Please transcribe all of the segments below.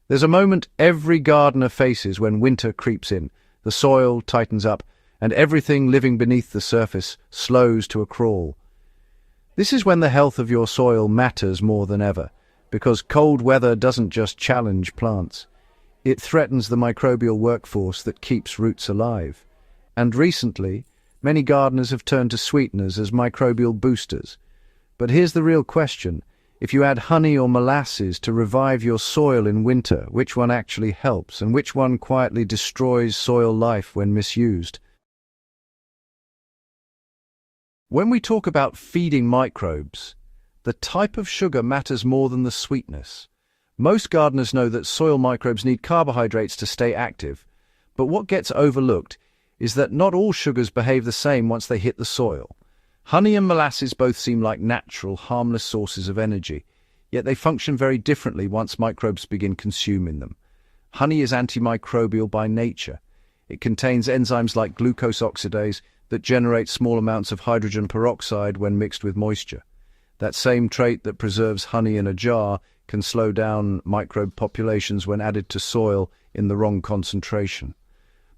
There's a moment every gardener faces when winter creeps in. The soil tightens up, and everything living beneath the surface slows to a crawl. This is when the health of your soil matters more than ever, because cold weather doesn't just challenge plants. It threatens the microbial workforce that keeps roots alive. And recently, many gardeners have turned to sweeteners as microbial boosters. But here's the real question. If you add honey or molasses to revive your soil in winter, which one actually helps and which one quietly destroys soil life when misused? When we talk about feeding microbes, the type of sugar matters more than the sweetness. Most gardeners know that soil microbes need carbohydrates to stay active, but what gets overlooked is that not all sugars behave the same once they hit the soil. Honey and molasses both seem like natural, harmless sources of energy, yet they function very differently once microbes begin consuming them. Honey is antimicrobial by nature. It contains enzymes like glucose oxidase that generate small amounts of hydrogen peroxide when mixed with moisture. That same trait that preserves honey in a jar can slow down microbe populations when added to soil in the wrong concentration.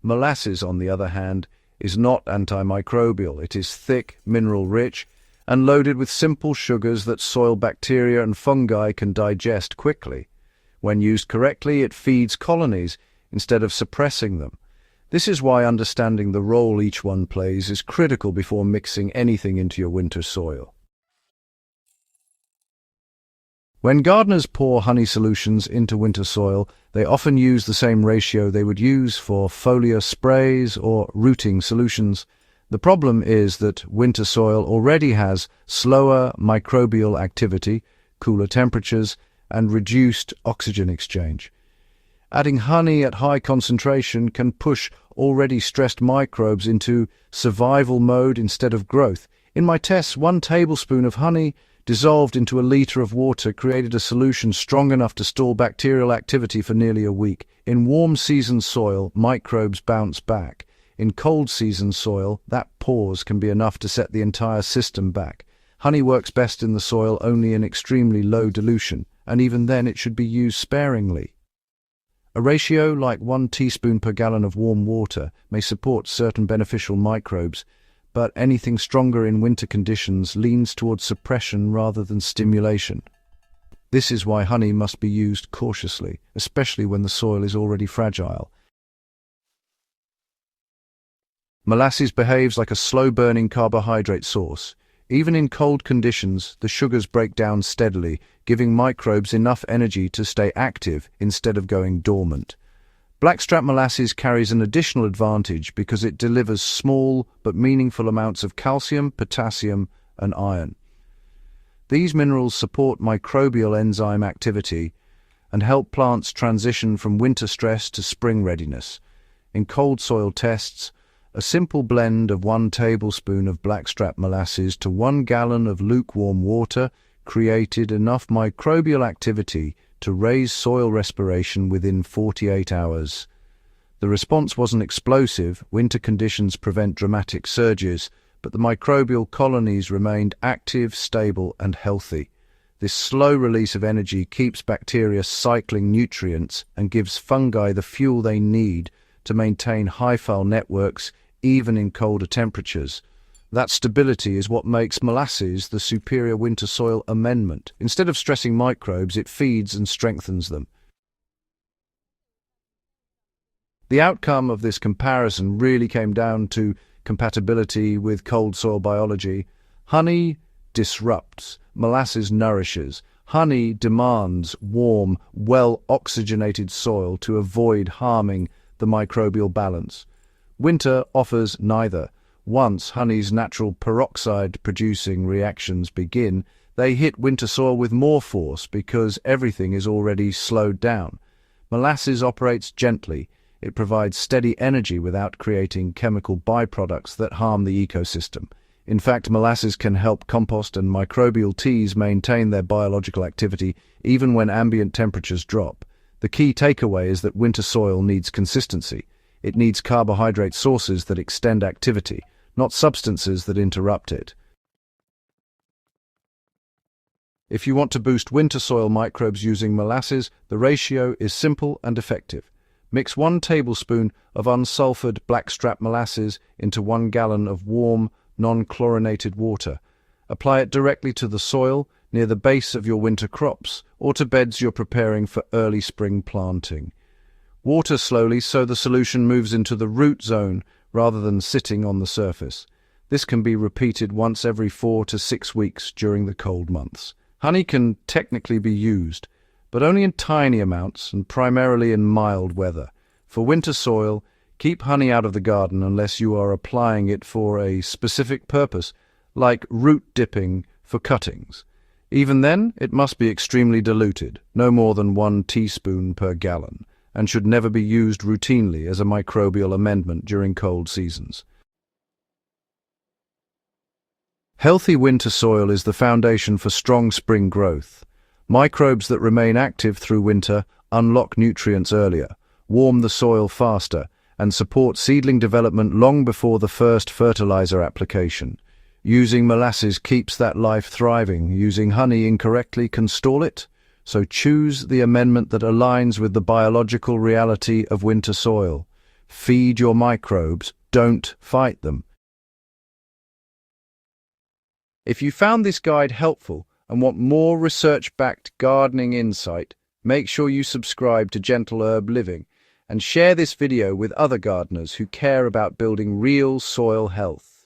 Molasses, on the other hand, is not antimicrobial. It is thick, mineral-rich, and loaded with simple sugars that soil bacteria and fungi can digest quickly. When used correctly, it feeds colonies instead of suppressing them. This is why understanding the role each one plays is critical before mixing anything into your winter soil. When gardeners pour honey solutions into winter soil, they often use the same ratio they would use for foliar sprays or rooting solutions. The problem is that winter soil already has slower microbial activity, cooler temperatures, and reduced oxygen exchange. Adding honey at high concentration can push already stressed microbes into survival mode instead of growth. In my tests, 1 tablespoon of honey dissolved into a liter of water created a solution strong enough to stall bacterial activity for nearly a week. In warm season soil, microbes bounce back. In cold season soil, that pause can be enough to set the entire system back. Honey works best in the soil only in extremely low dilution, and even then it should be used sparingly. A ratio like 1 teaspoon per gallon of warm water may support certain beneficial microbes, but anything stronger in winter conditions leans towards suppression rather than stimulation. This is why honey must be used cautiously, especially when the soil is already fragile. Molasses behaves like a slow-burning carbohydrate source. Even in cold conditions, the sugars break down steadily, giving microbes enough energy to stay active instead of going dormant. Blackstrap molasses carries an additional advantage because it delivers small but meaningful amounts of calcium, potassium, and iron. These minerals support microbial enzyme activity and help plants transition from winter stress to spring readiness. In cold soil tests, a simple blend of 1 tablespoon of blackstrap molasses to 1 gallon of lukewarm water created enough microbial activity to raise soil respiration within 48 hours. The response wasn't explosive. Winter conditions prevent dramatic surges, but the microbial colonies remained active, stable, and healthy. This slow release of energy keeps bacteria cycling nutrients and gives fungi the fuel they need to maintain high-file networks even in colder temperatures. That stability is what makes molasses the superior winter soil amendment. Instead of stressing microbes, it feeds and strengthens them. The outcome of this comparison really came down to compatibility with cold soil biology. Honey disrupts, molasses nourishes. Honey demands warm, well-oxygenated soil to avoid harming the microbial balance. Winter offers neither. Once honey's natural peroxide-producing reactions begin, they hit winter soil with more force because everything is already slowed down. Molasses operates gently. It provides steady energy without creating chemical byproducts that harm the ecosystem. In fact, molasses can help compost and microbial teas maintain their biological activity even when ambient temperatures drop. The key takeaway is that winter soil needs consistency. It needs carbohydrate sources that extend activity, not substances that interrupt it. If you want to boost winter soil microbes using molasses, the ratio is simple and effective. Mix 1 tablespoon of unsulfured blackstrap molasses into 1 gallon of warm, non-chlorinated water. Apply it directly to the soil near the base of your winter crops or to beds you're preparing for early spring planting. Water slowly so the solution moves into the root zone rather than sitting on the surface. This can be repeated once every 4 to 6 weeks during the cold months. Honey can technically be used, but only in tiny amounts and primarily in mild weather. For winter soil, keep honey out of the garden unless you are applying it for a specific purpose, like root dipping for cuttings. Even then, it must be extremely diluted, no more than 1 teaspoon per gallon, and should never be used routinely as a microbial amendment during cold seasons. Healthy winter soil is the foundation for strong spring growth. Microbes that remain active through winter unlock nutrients earlier, warm the soil faster, and support seedling development long before the first fertilizer application. Using molasses keeps that life thriving. Using honey incorrectly can stall it. So choose the amendment that aligns with the biological reality of winter soil. Feed your microbes, don't fight them. If you found this guide helpful and want more research-backed gardening insight, make sure you subscribe to Gentle Herb Living and share this video with other gardeners who care about building real soil health.